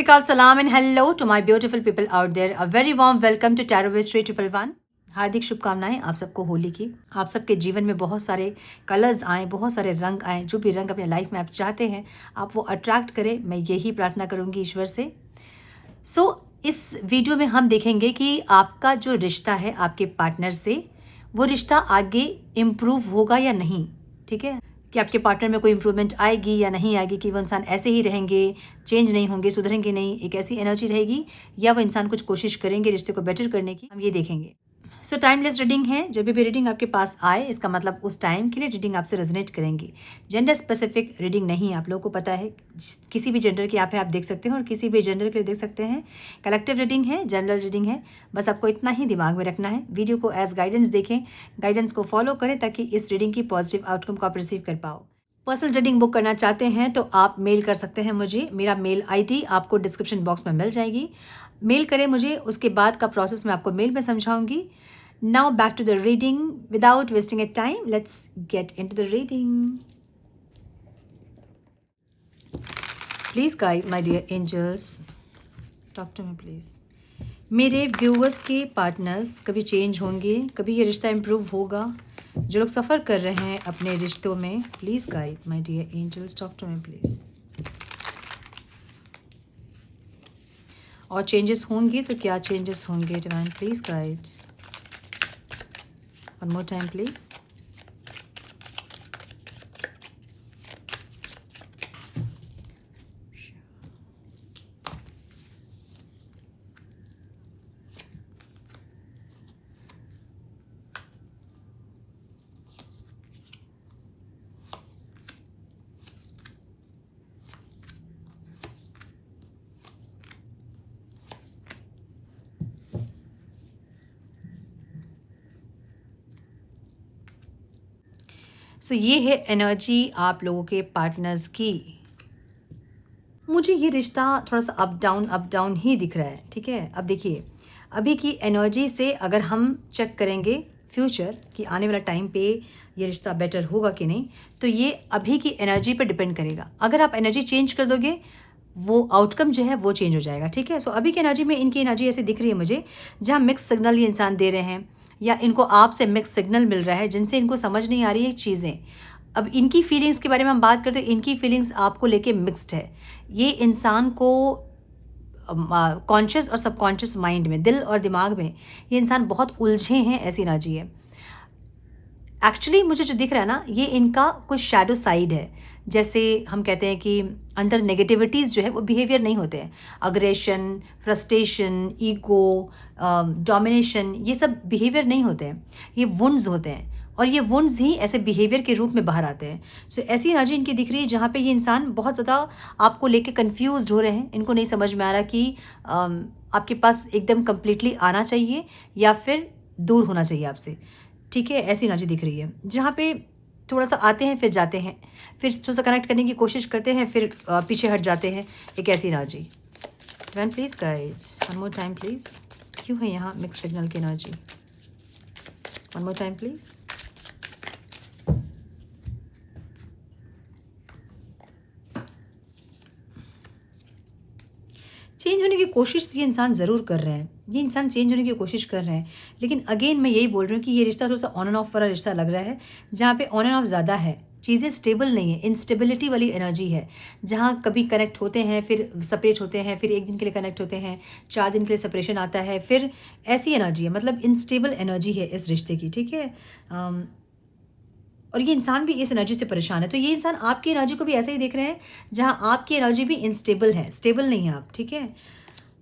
Ashrikal Salam and hello to my beautiful people out there. A very warm welcome to Tarot Ways 3111. हार्दिक शुभकामनाएं आप सबको होली की। आप सबके जीवन में बहुत सारे कलर्स आए, बहुत सारे रंग आए। जो भी रंग अपने लाइफ में आप चाहते हैं आप वो अट्रैक्ट करें, मैं यही प्रार्थना करूंगी ईश्वर से। इस वीडियो में हम देखेंगे कि आपका जो रिश्ता है आपके पार्टनर से, वो रिश्ता आगे इम्प्रूव होगा या नहीं। ठीक है, कि आपके पार्टनर में कोई इम्प्रूवमेंट आएगी या नहीं आएगी, कि वो इंसान ऐसे ही रहेंगे, चेंज नहीं होंगे, सुधरेंगे नहीं, एक ऐसी एनर्जी रहेगी, या वो इंसान कुछ कोशिश करेंगे रिश्ते को बेटर करने की, हम ये देखेंगे। टाइमलेस रीडिंग है। जब भी रीडिंग आपके पास आए इसका मतलब उस टाइम के लिए रीडिंग आपसे रेजोनेट करेंगी। जेंडर स्पेसिफिक रीडिंग नहीं, आप लोगों को पता है। किसी भी जेंडर के यहाँ पे आप देख सकते हैं और किसी भी जेंडर के लिए देख सकते हैं। कलेक्टिव रीडिंग है, जनरल रीडिंग है। बस आपको इतना ही दिमाग में रखना है। वीडियो को एज गाइडेंस देखें, गाइडेंस को फॉलो करें ताकि इस रीडिंग की पॉजिटिव आउटकम को आप रिसीव कर पाओ। पर्सनल रीडिंग बुक करना चाहते हैं तो आप मेल कर सकते हैं मुझे। मेरा मेल आईडी आपको डिस्क्रिप्शन बॉक्स में मिल जाएगी। मेल करें मुझे, उसके बाद का प्रोसेस मैं आपको मेल में समझाऊंगी। Now back to the reading. Without wasting a time, let's get into the reading. Please guide my dear angels. Talk to me please. मेरे व्यूअर्स के पार्टनर्स कभी चेंज होंगे, कभी ये रिश्ता इम्प्रूव होगा। जो लोग सफ़र कर रहे हैं अपने रिश्तों में, please guide my dear angels, talk to me please. और चेंजेस होंगे तो क्या चेंजेस होंगे divine, please guide. One more time, please. ये है एनर्जी आप लोगों के पार्टनर्स की। मुझे ये रिश्ता थोड़ा सा अप डाउन ही दिख रहा है। ठीक है, अब देखिए अभी की एनर्जी से अगर हम चेक करेंगे फ्यूचर कि आने वाला टाइम पे ये रिश्ता बेटर होगा कि नहीं, तो ये अभी की एनर्जी पर डिपेंड करेगा। अगर आप एनर्जी चेंज कर दोगे वो आउटकम जो है वो चेंज हो जाएगा। ठीक है, अभी की एनर्जी में इनकी एनर्जी ऐसे दिख रही है मुझे, जहाँ मिक्स सिग्नल ये इंसान दे रहे हैं या इनको आपसे मिक्स सिग्नल मिल रहा है जिनसे इनको समझ नहीं आ रही है चीज़ें। अब इनकी फीलिंग्स के बारे में हम बात करते हैं। इनकी फीलिंग्स आपको लेके मिक्स्ड है। ये इंसान को कॉन्शियस और सबकॉन्शियस माइंड में, दिल और दिमाग में ये इंसान बहुत उलझे हैं, ऐसी एनर्जी है। एक्चुअली मुझे जो दिख रहा है ना, ये इनका कुछ शैडो साइड है। जैसे हम कहते हैं कि अंदर नेगेटिविटीज़ जो है वो बिहेवियर नहीं होते हैं। अग्रेशन, फ्रस्ट्रेशन, ईगो, डोमिनेशन, ये सब बिहेवियर नहीं होते हैं, ये वुंड्स होते हैं। और ये वुंड्स ही ऐसे बिहेवियर के रूप में बाहर आते हैं। ऐसी एनर्जी इनकी दिख रही है जहाँ पे ये इंसान बहुत ज़्यादा आपको लेके कंफ्यूज्ड हो रहे हैं। इनको नहीं समझ में आ रहा कि आपके पास एकदम कम्प्लीटली आना चाहिए या फिर दूर होना चाहिए आपसे। ठीक है, ऐसी एनर्जी दिख रही है जहाँ पे थोड़ा सा आते हैं फिर जाते हैं, फिर थोड़ा सा कनेक्ट करने की कोशिश करते हैं, फिर पीछे हट जाते हैं। एक ऐसी energy. One please guide, one more time please. क्यों है यहाँ मिक्स सिग्नल की energy? One more time please. Change होने की कोशिश ये इंसान ज़रूर कर रहे हैं, ये इंसान चेंज होने की कोशिश कर रहे हैं, लेकिन अगेन मैं यही बोल रही हूँ कि ये रिश्ता थोड़ा सा ऑन एंड ऑफ वाला रिश्ता लग रहा है, जहाँ पे ऑन एंड ऑफ ज़्यादा है, चीज़ें स्टेबल नहीं है, इंस्टेबिलिटी वाली एनर्जी है। जहाँ कभी कनेक्ट होते हैं फिर सेपरेट होते हैं, फिर एक दिन के लिए कनेक्ट होते हैं, 4 दिन के लिए सेपरेशन आता है, फिर ऐसी एनर्जी है। मतलब इनस्टेबल एनर्जी है इस रिश्ते की। ठीक है, और ये इंसान भी इस एनर्जी से परेशान है। तो ये इंसान आपकी एनर्जी को भी ऐसे ही देख रहे हैं जहाँ आपकी एनर्जी भी इनस्टेबल है, स्टेबल नहीं है आप। ठीक है,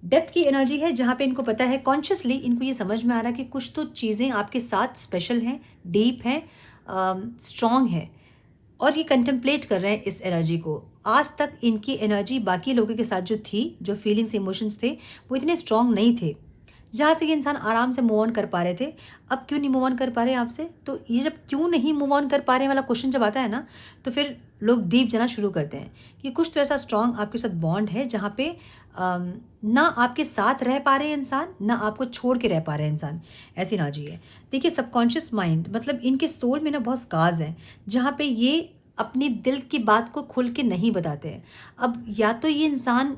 डेप्थ की एनर्जी है जहाँ पे इनको पता है, कॉन्शियसली इनको ये समझ में आ रहा है कि कुछ तो चीज़ें आपके साथ स्पेशल हैं, डीप हैं, स्ट्रॉन्ग है, और ये कंटेम्पलेट कर रहे हैं इस एनर्जी को। आज तक इनकी एनर्जी बाकी लोगों के साथ जो थी, जो फीलिंग्स इमोशंस थे, वो इतने स्ट्रॉन्ग नहीं थे, जहाँ से ये इंसान आराम से मूव ऑन कर पा रहे थे। अब क्यों नहीं मूव ऑन कर पा रहे हैं आपसे? तो ये जब क्यों नहीं मूव ऑन कर पा रहे हैं वाला क्वेश्चन जब आता है ना, तो फिर लोग डीप जाना शुरू करते हैं कि कुछ तो ऐसा स्ट्रॉन्ग आपके साथ बॉन्ड है जहाँ पे ना आपके साथ रह पा रहे हैं इंसान, ना आपको छोड़ के रह पा रहे हैं इंसान। ऐसी एनर्जी है। देखिए, सबकॉन्शियस माइंड मतलब इनके सोल में ना बहुत स्कार्स हैं जहाँ पे ये अपनी दिल की बात को खुल के नहीं बताते हैं। अब या तो ये इंसान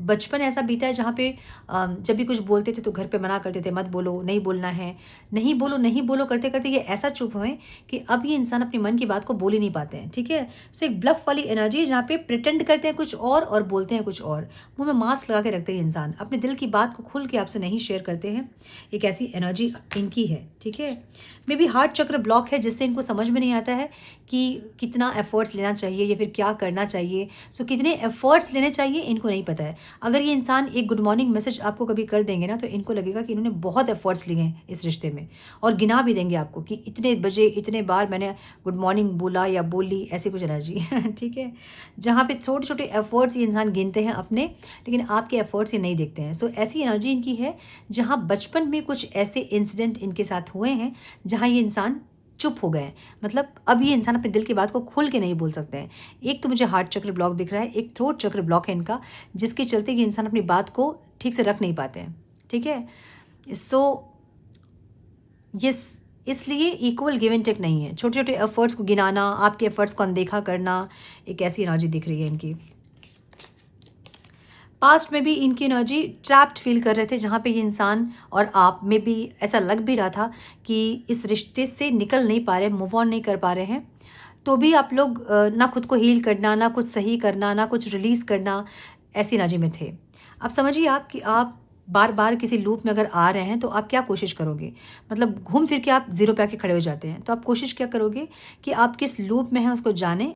बचपन ऐसा बीता है जहाँ पे जब भी कुछ बोलते थे तो घर पे मना करते थे, मत बोलो, नहीं बोलना है, नहीं बोलो, नहीं बोलो करते करते ये ऐसा चुप हुए कि अब ये इंसान अपने मन की बात को बोल ही नहीं पाते हैं। ठीक है, सो एक ब्लफ वाली एनर्जी है जहाँ पे प्रिटेंड करते हैं कुछ और बोलते हैं कुछ और, मुंह में मास्क लगा के रखते हैं इंसान, अपने दिल की बात को खुल के आपसे नहीं शेयर करते हैं। एक ऐसी एनर्जी इनकी है। ठीक है, मे बी हार्ट चक्र ब्लॉक है जिससे इनको समझ में नहीं आता है कि कितना एफर्ट्स लेना चाहिए या फिर क्या करना चाहिए। सो कितने एफर्ट्स लेने चाहिए इनको नहीं पता है। अगर ये इंसान एक गुड मॉर्निंग मैसेज आपको कभी कर देंगे ना तो इनको लगेगा कि इन्होंने बहुत एफर्ट्स लिए हैं इस रिश्ते में, और गिना भी देंगे आपको कि इतने बजे इतने बार मैंने गुड मॉर्निंग बोला या बोली, ऐसी कुछ एनर्जी। ठीक है, जहाँ पे छोटे छोटे एफर्ट्स ये इंसान गिनते हैं अपने, लेकिन आपके एफर्ट्स ये नहीं देखते हैं। सो ऐसी एनर्जी इनकी है जहाँ बचपन में कुछ ऐसे इंसिडेंट इनके साथ हुए हैं जहाँ ये इंसान चुप हो गए, मतलब अब ये इंसान अपने दिल की बात को खुल के नहीं बोल सकते हैं। एक तो मुझे हार्ट चक्र ब्लॉक दिख रहा है, एक थ्रोट चक्र ब्लॉक है इनका, जिसके चलते ये इंसान अपनी बात को ठीक से रख नहीं पाते हैं। ठीक है, सो ये इसलिए इक्वल गिव एंड टेक नहीं है। छोटे छोटे एफर्ट्स को गिनाना, आपके एफर्ट्स को अनदेखा करना, एक ऐसी एनर्जी दिख रही है इनकी। पास्ट में भी इनकी एनर्जी ट्रैप्ड फील कर रहे थे, जहाँ पे ये इंसान और आप में भी ऐसा लग भी रहा था कि इस रिश्ते से निकल नहीं पा रहे, मूव ऑन नहीं कर पा रहे हैं। तो भी आप लोग ना खुद को हील करना, ना कुछ सही करना, ना कुछ रिलीज़ करना, ऐसी एनर्जी में थे। अब समझिए आप कि आप बार बार किसी लूप में अगर आ रहे हैं तो आप क्या कोशिश करोगे, मतलब घूम फिर के आप ज़ीरो पे आके खड़े हो जाते हैं। तो आप कोशिश क्या करोगे कि आप किस लूप में हैं उसको जानें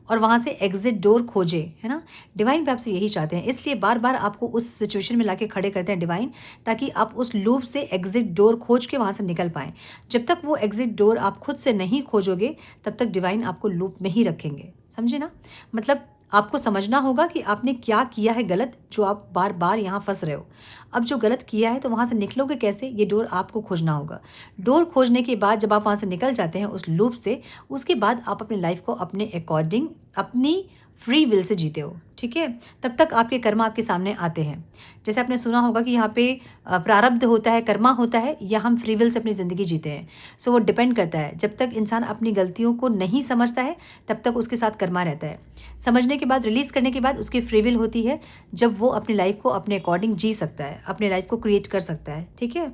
और वहाँ से एग्जिट डोर खोजें, है ना। डिवाइन भी आपसे यही चाहते हैं, इसलिए बार बार आपको उस सिचुएशन में लाके खड़े करते हैं डिवाइन, ताकि आप उस लूप से एग्जिट डोर खोज के वहाँ से निकल पाएँ। जब तक वो एग्जिट डोर आप खुद से नहीं खोजोगे तब तक डिवाइन आपको लूप में ही रखेंगे, समझे ना। मतलब आपको समझना होगा कि आपने क्या किया है गलत, जो आप बार बार यहाँ फंस रहे हो। अब जो गलत किया है तो वहाँ से निकलोगे कैसे, ये डोर आपको खोजना होगा। डोर खोजने के बाद जब आप वहाँ से निकल जाते हैं उस लूप से, उसके बाद आप अपनी लाइफ को अपने अकॉर्डिंग, अपनी फ्री विल से जीते हो। ठीक है, तब तक आपके कर्मा आपके सामने आते हैं। जैसे आपने सुना होगा कि यहाँ पे प्रारब्ध होता है, कर्मा होता है, या हम फ्री विल से अपनी ज़िंदगी जीते हैं। सो वो डिपेंड करता है। जब तक इंसान अपनी गलतियों को नहीं समझता है तब तक उसके साथ कर्मा रहता है। समझने के बाद, रिलीज़ करने के बाद उसकी फ्री विल होती है, जब वो अपनी लाइफ को अपने अकॉर्डिंग जी सकता है, अपने लाइफ को क्रिएट कर सकता है। ठीक है,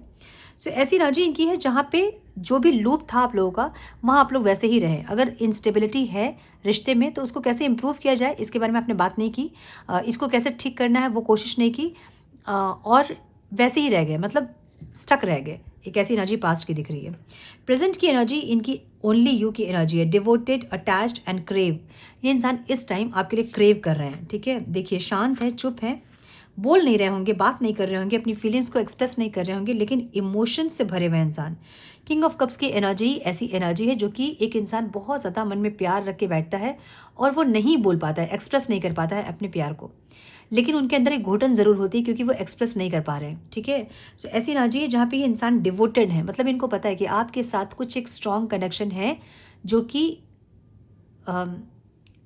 सो ऐसी एनर्जी इनकी है जहाँ पे जो भी लूप था आप लोगों का, वहाँ आप लोग वैसे ही रहें। अगर इंस्टेबिलिटी है रिश्ते में तो उसको कैसे इम्प्रूव किया जाए, इसके बारे में आपने बात नहीं की। इसको कैसे ठीक करना है वो कोशिश नहीं की, और वैसे ही रह गए, मतलब स्टक रह गए। एक ऐसी एनर्जी पास्ट की दिख रही है। प्रेजेंट की एनर्जी इनकी ओनली यू की एनर्जी है, डिवोटेड, अटैच्ड एंड क्रेव। ये इंसान इस टाइम आपके लिए क्रेव कर रहे हैं। ठीक है, देखिए शांत है, चुप है, बोल नहीं रहे होंगे, बात नहीं कर रहे होंगे, अपनी फीलिंग्स को एक्सप्रेस नहीं कर रहे होंगे, लेकिन इमोशन से भरे हुए इंसान। किंग ऑफ कप्स की एनर्जी ऐसी एनर्जी है जो कि एक इंसान बहुत ज़्यादा मन में प्यार रख के बैठता है और वो नहीं बोल पाता है, एक्सप्रेस नहीं कर पाता है अपने प्यार को, लेकिन उनके अंदर एक घुटन ज़रूर होती है क्योंकि वो एक्सप्रेस नहीं कर पा रहे हैं। ठीक है, सो ऐसी एनर्जी है जहाँ पे ये इंसान डिवोटेड है, मतलब इनको पता है कि आपके साथ कुछ एक स्ट्रॉन्ग कनेक्शन है जो कि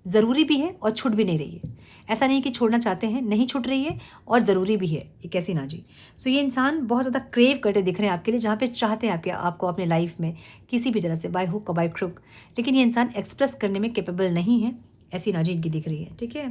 ज़रूरी भी है और छूट भी नहीं रही है। ऐसा नहीं कि छोड़ना चाहते हैं, नहीं छूट रही है और ज़रूरी भी है, एक ऐसी एनर्जी। सो ये इंसान बहुत ज़्यादा क्रेव करते दिख रहे हैं आपके लिए, जहाँ पे चाहते हैं आपको अपने लाइफ में किसी भी तरह से, बाय हुक और बाय क्रुक, लेकिन ये इंसान एक्सप्रेस करने में कैपेबल नहीं है। ऐसी एनर्जी इनकी दिख रही है। ठीक है,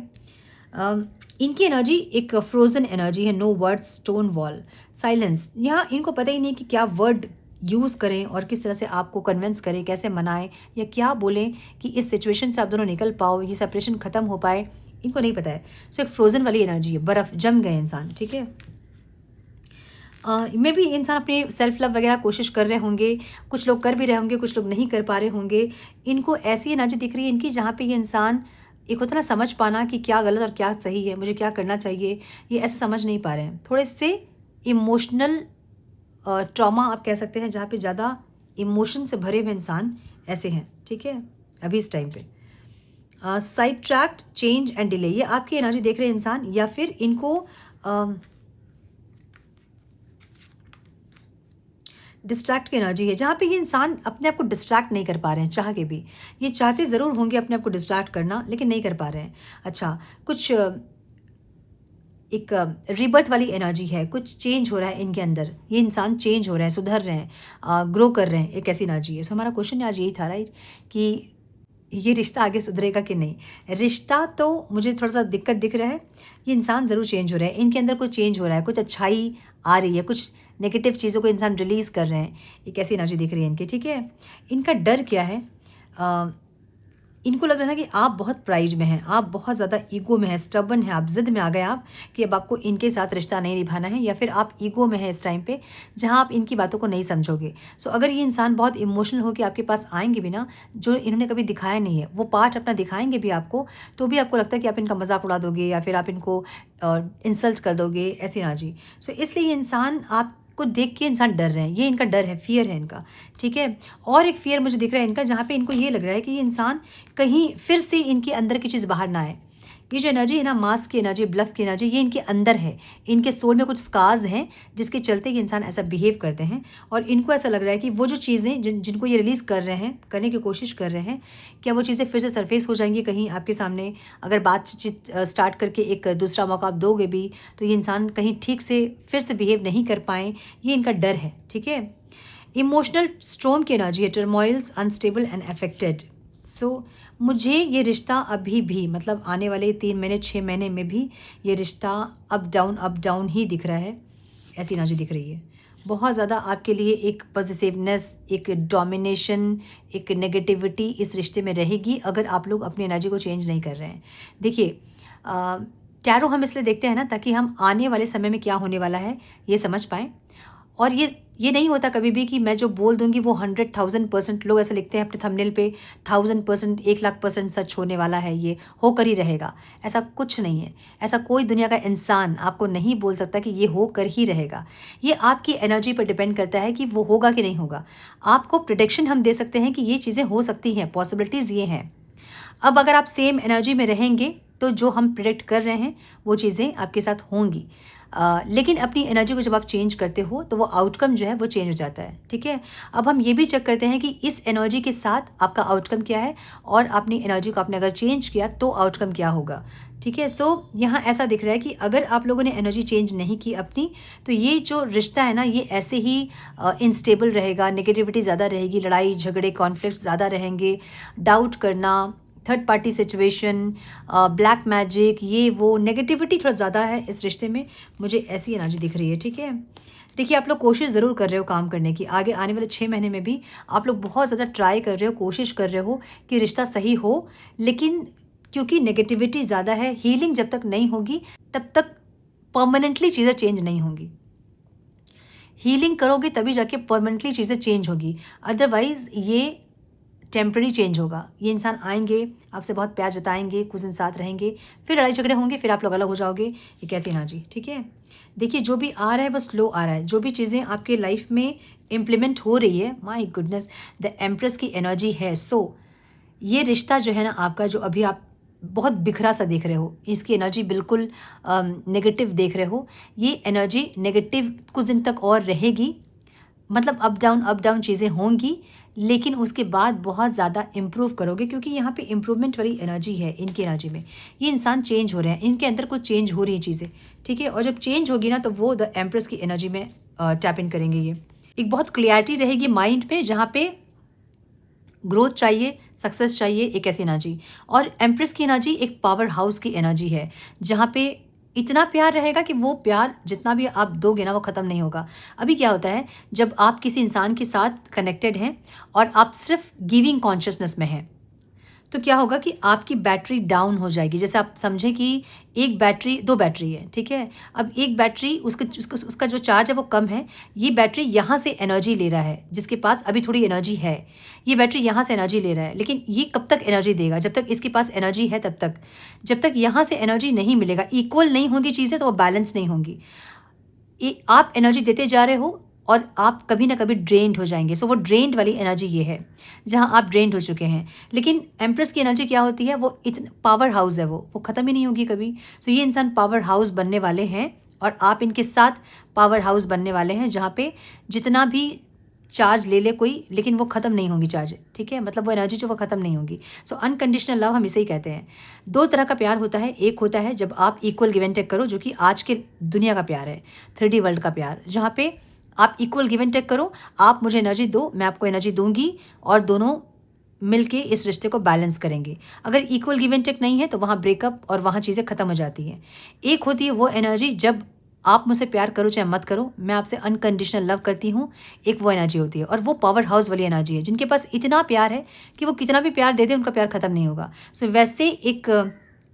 इनकी एनर्जी एक फ्रोजन एनर्जी है, no words, stone wall, silence. यहाँ इनको पता ही नहीं कि क्या वर्ड यूज़ करें और किस तरह से आपको कन्विंस करें, कैसे मनाएं या क्या बोलें कि इस सिचुएशन से आप दोनों निकल पाओ, ये सेपरेशन ख़त्म हो पाए, इनको नहीं पता है। सो एक फ्रोज़न वाली एनर्जी है, बर्फ़ जम गए इंसान। ठीक है, मे भी इंसान अपने सेल्फ लव वगैरह कोशिश कर रहे होंगे, कुछ लोग कर भी रहे होंगे, कुछ लोग नहीं कर पा रहे होंगे। इनको ऐसी एनर्जी दिख रही है इनकी जहाँ पे ये इंसान, एक होता ना समझ पाना कि क्या गलत और क्या सही है, मुझे क्या करना चाहिए, ये ऐसे समझ नहीं पा रहे हैं। थोड़े से इमोशनल ट्रॉमा आप कह सकते हैं, जहाँ पे ज़्यादा इमोशन से भरे हुए इंसान ऐसे हैं। ठीक है, अभी इस टाइम पे side tract, change and delay, ये आपकी एनर्जी देख रहे हैं इंसान, या फिर इनको डिस्ट्रैक्ट की एनर्जी है, जहाँ पे ये इंसान अपने आप को डिस्ट्रैक्ट नहीं कर पा रहे हैं चाह के भी। ये चाहते ज़रूर होंगे अपने आप को डिस्ट्रैक्ट करना, लेकिन नहीं कर पा रहे हैं। अच्छा, कुछ एक रिबर्थ वाली एनर्जी है, कुछ चेंज हो रहा है इनके अंदर, ये इंसान चेंज हो रहे हैं, सुधर रहे हैं, ग्रो कर रहे हैं, एक ऐसी एनर्जी है। सो हमारा क्वेश्चन आज यही था, राइट, कि ये रिश्ता आगे सुधरेगा कि नहीं। रिश्ता तो मुझे थोड़ा सा दिक्कत दिख रहा है, ये इंसान ज़रूर चेंज हो रहा है, इनके अंदर कुछ चेंज हो रहा है, कुछ अच्छाई आ रही है, कुछ नेगेटिव चीज़ों को इंसान रिलीज़ कर रहे हैं। ये कैसी एनर्जी दिख रही है इनकी, ठीक है। इनका डर क्या है, इनको लग रहा है ना कि आप बहुत प्राइड में हैं, आप बहुत ज़्यादा ईगो में हैं, स्टबर्न हैं, आप ज़िद में आ गए आप कि अब आपको इनके साथ रिश्ता नहीं निभाना है, या फिर आप ईगो में हैं इस टाइम पे जहाँ आप इनकी बातों को नहीं समझोगे। सो अगर ये इंसान बहुत इमोशनल हो के आपके पास आएंगे भी ना, जो इन्होंने कभी दिखाया नहीं है वो पार्ट अपना दिखाएंगे भी आपको, तो भी आपको लगता है कि आप इनका मजाक उड़ा दोगे या फिर आप इनको इंसल्ट कर दोगे, ऐसी ना जी। सो इसलिए ये इंसान आपको देख के इंसान डर रहे हैं, ये इनका डर है, फियर है इनका, ठीक है। और एक फियर मुझे दिख रहा है इनका, जहाँ पे इनको ये लग रहा है कि ये इंसान कहीं फिर से इनके अंदर की चीज़ बाहर ना आए। ये जो एनर्जी है ना, मास्क की एनर्जी, ब्लफ की एनर्जी, ये इनके अंदर है, इनके सोल में कुछ स्कार्स हैं जिसके चलते ये इंसान ऐसा बिहेव करते हैं। और इनको ऐसा लग रहा है कि वो जो चीज़ें जिनको ये रिलीज़ कर रहे हैं, करने की कोशिश कर रहे हैं, क्या वो चीज़ें फिर से सरफेस हो जाएंगी कहीं आपके सामने। अगर बातचीत स्टार्ट करके एक दूसरा मौका आप दोगे भी, तो ये इंसान कहीं ठीक से फिर से बिहेव नहीं कर पाएँ, ये इनका डर है, ठीक है। इमोशनल स्ट्रॉम की एनर्जी है, टर्मोइल्स, अनस्टेबल एंड अफेक्टेड। सो मुझे ये रिश्ता अभी भी, मतलब आने वाले 3 महीने 6 महीने में भी ये रिश्ता अप डाउन ही दिख रहा है, ऐसी एनर्जी दिख रही है। बहुत ज़्यादा आपके लिए एक पॉजिटिवनेस, एक डोमिनेशन, एक नेगेटिविटी इस रिश्ते में रहेगी अगर आप लोग अपनी एनर्जी को चेंज नहीं कर रहे हैं। देखिए, टैरो हम इसलिए देखते हैं ना ताकि हम आने वाले समय में क्या होने वाला है ये समझ पाएँ। और ये नहीं होता कभी भी कि मैं जो बोल दूँगी वो 100,000% लोग ऐसे लिखते हैं अपने थंबनेल पे, 1000%, 1,00,000% सच होने वाला है, ये होकर ही रहेगा। ऐसा कुछ नहीं है। ऐसा कोई दुनिया का इंसान आपको नहीं बोल सकता कि ये होकर ही रहेगा। ये आपकी एनर्जी पर डिपेंड करता है कि वो होगा कि नहीं होगा। आपको प्रेडिक्शन हम दे सकते हैं कि ये चीज़ें हो सकती हैं, पॉसिबिलिटीज़ ये हैं। अब अगर आप सेम एनर्जी में रहेंगे तो जो हम प्रेडिक्ट कर रहे हैं वो चीज़ें आपके साथ होंगी। लेकिन अपनी एनर्जी को जब आप चेंज करते हो तो वो आउटकम जो है वो चेंज हो जाता है, ठीक है। अब हम ये भी चेक करते हैं कि इस एनर्जी के साथ आपका आउटकम क्या है, और अपनी एनर्जी को आपने अगर चेंज किया तो आउटकम क्या होगा, ठीक है। सो यहाँ ऐसा दिख रहा है कि अगर आप लोगों ने एनर्जी चेंज नहीं की अपनी, तो ये जो रिश्ता है ना ये ऐसे ही इनस्टेबल रहेगा, नेगेटिविटी ज़्यादा रहेगी, लड़ाई झगड़े कॉन्फ्लिक्ट ज़्यादा रहेंगे, डाउट करना, third party situation, black magic, ये वो नेगेटिविटी थोड़ा ज़्यादा है इस रिश्ते में, मुझे ऐसी एनर्जी दिख रही है, ठीक है। देखिए, आप लोग कोशिश ज़रूर कर रहे हो काम करने की, आगे आने वाले 6 महीने में भी आप लोग बहुत ज़्यादा ट्राई कर रहे हो, कोशिश कर रहे हो कि रिश्ता सही हो, लेकिन क्योंकि नेगेटिविटी ज़्यादा है, हीलिंग जब तक नहीं होगी तब तक परमानेंटली चीज़ें चेंज नहीं होंगी। हीलिंग करोगे तभी जाके परमानेंटली चीज़ें चेंज होगी, अदरवाइज़ ये टेम्पररी चेंज होगा। ये इंसान आएंगे, आपसे बहुत प्यार जताएंगे, कुछ दिन साथ रहेंगे, फिर लड़ाई झगड़े होंगे, फिर आप लोग अलग हो जाओगे। ये कैसी एनर्जी, ठीक है। देखिए, जो भी आ रहा है वो स्लो आ रहा है, जो भी चीज़ें आपके लाइफ में इम्प्लीमेंट हो रही है, माय गुडनेस, द एम्प्रेस की एनर्जी है। सो ये रिश्ता जो है ना आपका, जो अभी आप बहुत बिखरा सा देख रहे हो, इसकी एनर्जी बिल्कुल नेगेटिव देख रहे हो, ये एनर्जी नेगेटिव कुछ दिन तक और रहेगी, मतलब अप डाउन चीज़ें होंगी, लेकिन उसके बाद बहुत ज़्यादा इम्प्रूव करोगे, क्योंकि यहाँ पे इम्प्रूवमेंट वाली एनर्जी है इनकी एनर्जी में। ये इंसान चेंज हो रहे हैं, इनके अंदर कुछ चेंज हो रही है चीज़ें, ठीक है। और जब चेंज होगी ना तो वो द एम्प्रेस की एनर्जी में टैप इन करेंगे। ये एक बहुत क्लियरिटी रहेगी माइंड में, जहाँ पे ग्रोथ चाहिए, सक्सेस चाहिए, एक ऐसी एनर्जी। और एम्प्रेस की एनर्जी एक पावर हाउस की एनर्जी है, जहाँ पे इतना प्यार रहेगा कि वो प्यार जितना भी आप दोगे ना वो ख़त्म नहीं होगा। अभी क्या होता है, जब आप किसी इंसान के साथ कनेक्टेड हैं और आप सिर्फ गिविंग कॉन्शियसनेस में हैं, तो क्या होगा कि आपकी बैटरी डाउन हो जाएगी। जैसे आप समझें कि एक बैटरी, 2 बैटरी है, ठीक है। अब एक बैटरी उसका जो चार्ज है वो कम है, ये बैटरी यहाँ से एनर्जी ले रहा है, जिसके पास अभी थोड़ी एनर्जी है, ये बैटरी यहाँ से एनर्जी ले रहा है, लेकिन ये कब तक एनर्जी देगा, जब तक इसके पास एनर्जी है तब तक। जब तक यहाँ से एनर्जी नहीं मिलेगा, इक्वल नहीं होंगी चीज़ें, तो वो बैलेंस नहीं होंगी। आप एनर्जी देते जा रहे हो और आप कभी ना कभी ड्रेन्ड हो जाएंगे। सो वो ड्रेन्ड वाली एनर्जी ये है, जहाँ आप ड्रेन्ड हो चुके हैं। लेकिन एम्प्रेस की एनर्जी क्या होती है, वो इतना पावर हाउस है, वो ख़त्म ही नहीं होगी कभी। सो ये इंसान पावर हाउस बनने वाले हैं और आप इनके साथ पावर हाउस बनने वाले हैं, जहाँ पे जितना भी चार्ज ले ले कोई, लेकिन वो ख़त्म नहीं होंगी चार्ज, ठीक है। मतलब वो एनर्जी जो वो ख़त्म नहीं होगी। सो अनकंडीशनल लव हम इसे ही कहते हैं। 2 तरह का प्यार होता है, एक होता है जब आप इक्वल गिव एंड टेक करो, जो कि आज के दुनिया का प्यार है, 3D वर्ल्ड का प्यार, जहाँ पे आप इक्वल गिव एंड टेक करो, आप मुझे एनर्जी दो, मैं आपको एनर्जी दूंगी, और दोनों मिलके इस रिश्ते को बैलेंस करेंगे। अगर इक्वल गिव एंड टेक नहीं है तो वहाँ ब्रेकअप और वहाँ चीज़ें ख़त्म हो जाती हैं। एक होती है वो एनर्जी जब आप मुझसे प्यार करो चाहे मत करो, मैं आपसे अनकंडीशनल लव करती हूँ, एक वो एनर्जी होती है। और वो पावर हाउस वाली एनर्जी है जिनके पास इतना प्यार है कि वो कितना भी प्यार दे दे उनका प्यार ख़त्म नहीं होगा। सो वैसे एक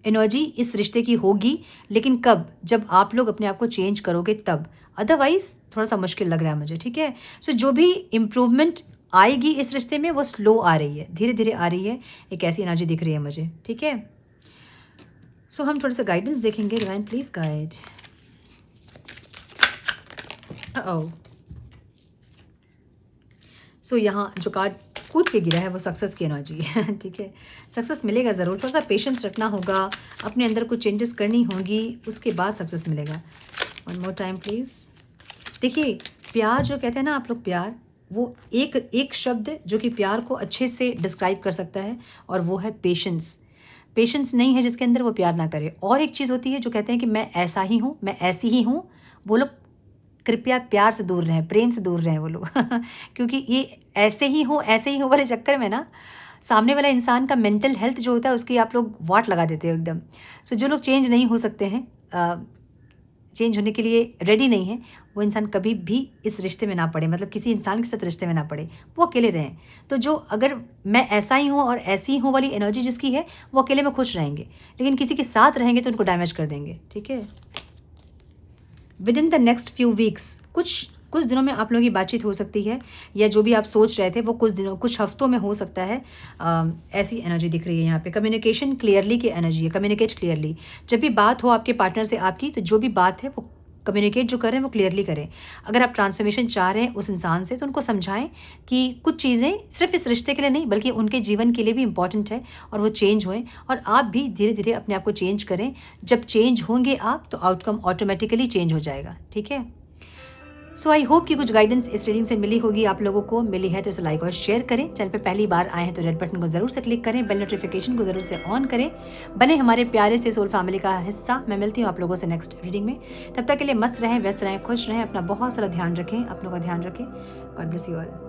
एनर्जी इस रिश्ते की होगी, लेकिन कब? जब आप लोग अपने आप को चेंज करोगे तब। अदरवाइज़ थोड़ा सा मुश्किल लग रहा है मुझे, ठीक है? सो जो भी इम्प्रूवमेंट आएगी इस रिश्ते में वो स्लो आ रही है, धीरे-धीरे आ रही है। एक ऐसी एनर्जी दिख रही है मुझे, ठीक है? सो हम थोड़ा-सा गाइडेंस देखेंगे। Divine please guide. Oh! So यहाँ जो कार्ड कूद के गिरा है वो सक्सेस की एनर्जी है, ठीक है? सक्सेस मिलेगा ज़रूर, थोड़ा-सा पेशेंस रखना होगा, अपने अंदर कुछ चेंजेस करनी होंगी, उसके बाद सक्सेस मिलेगा। One more time please. देखिए, प्यार जो कहते हैं ना आप लोग प्यार, वो एक शब्द जो कि प्यार को अच्छे से डिस्क्राइब कर सकता है और वो है पेशेंस। पेशेंस नहीं है जिसके अंदर वो प्यार ना करे। और एक चीज़ होती है जो कहते हैं कि मैं ऐसा ही हूँ, मैं ऐसी ही हूँ, वो लोग कृपया प्यार से दूर रहें, प्रेम से दूर रहें वो लोग क्योंकि ये ऐसे ही हो वाले चक्कर में ना सामने वाला इंसान का मेंटल हेल्थ जो होता है उसकी आप लोग वाट लगा देते हो एकदम। सो जो लोग चेंज नहीं हो सकते हैं, चेंज होने के लिए रेडी नहीं है, वो इंसान कभी भी इस रिश्ते में ना पड़े, मतलब किसी इंसान के साथ रिश्ते में ना पड़े, वो अकेले रहें। तो जो अगर मैं ऐसा ही हूँ और ऐसी ही हूँ वाली एनर्जी जिसकी है, वो अकेले में खुश रहेंगे, लेकिन किसी के साथ रहेंगे तो उनको डैमेज कर देंगे, ठीक है? With in the next few weeks, कुछ दिनों में आप लोगों की बातचीत हो सकती है, या जो भी आप सोच रहे थे वो कुछ हफ्तों में हो सकता है। ऐसी एनर्जी दिख रही है यहाँ पे। कम्युनिकेशन क्लियरली की एनर्जी है, कम्युनिकेट क्लियरली। जब भी बात हो आपके पार्टनर से आपकी, तो जो भी बात है वो कम्युनिकेट जो कर रहे हैं वो क्लियरली करें। अगर आप ट्रांसफॉर्मेशन चाह रहे हैं उस इंसान से तो उनको समझाएं कि कुछ चीज़ें सिर्फ इस रिश्ते के लिए नहीं बल्कि उनके जीवन के लिए भी इम्पॉर्टेंट है और वो चेंज होएं, और आप भी धीरे धीरे अपने आप को चेंज करें। जब चेंज होंगे आप तो आउटकम ऑटोमेटिकली चेंज हो जाएगा, ठीक है? सो आई होप कि कुछ गाइडेंस इस रीडिंग से मिली होगी, आप लोगों को मिली है तो इसे लाइक और शेयर करें। चैनल पे पहली बार आए हैं तो रेड बटन को ज़रूर से क्लिक करें, बेल नोटिफिकेशन को ज़रूर से ऑन करें, बने हमारे प्यारे से सोल फैमिली का हिस्सा। मैं मिलती हूँ आप लोगों से नेक्स्ट रीडिंग में। तब तक के लिए मस्त रहें, व्यस्त रहें, खुश रहें, अपना बहुत सारा ध्यान रखें, अपनों का ध्यान रखें। God bless you all.